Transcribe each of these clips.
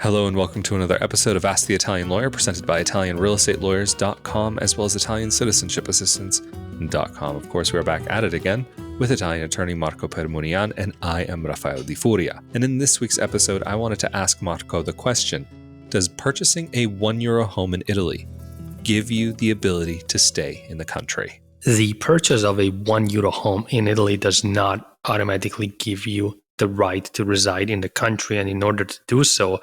Hello and welcome to another episode of Ask the Italian Lawyer, presented by ItalianRealEstateLawyers.com as well as ItalianCitizenshipassistance.com. Of course, we're back at it again with Italian attorney Marco Permunian, and I am Rafael Di Furia. And in this week's episode, I wanted to ask Marco the question, does purchasing a €1 home in Italy give you the ability to stay in the country? The purchase of a €1 home in Italy does not automatically give you the right to reside in the country, and in order to do so,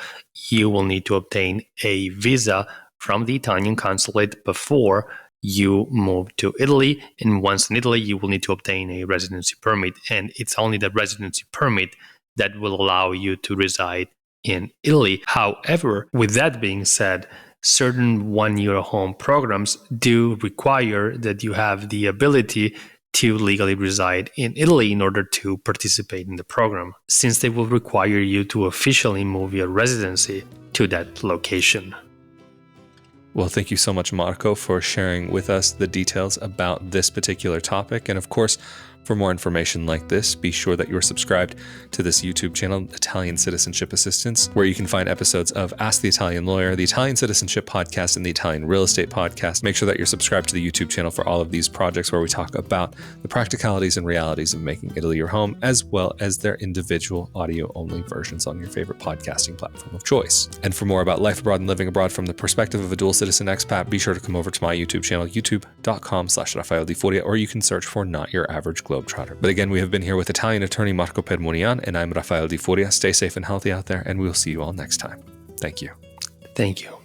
you will need to obtain a visa from the Italian consulate before you move to Italy. And once in Italy, you will need to obtain a residency permit, and it's only the residency permit that will allow you to reside in Italy. However, with that being said, certain €1 home programs do require that you have the ability to legally reside in Italy in order to participate in the program, since they will require you to officially move your residency to that location. Well, thank you so much, Marco, for sharing with us the details about this particular topic. And of course, for more information like this, be sure that you're subscribed to this YouTube channel, Italian Citizenship Assistance, where you can find episodes of Ask the Italian Lawyer, the Italian Citizenship Podcast, and the Italian Real Estate Podcast. Make sure that you're subscribed to the YouTube channel for all of these projects where we talk about the practicalities and realities of making Italy your home, as well as their individual audio-only versions on your favorite podcasting platform of choice. And for more about life abroad and living abroad from the perspective of a dual citizen expat, be sure to come over to my YouTube channel, youtube.com/Rafael Di Furia, or you can search for Not Your Average Globetrotter. But again, we have been here with Italian attorney Marco Permunian, and I'm Rafael Di Furia. Stay safe and healthy out there, and we'll see you all next time. Thank you. Thank you.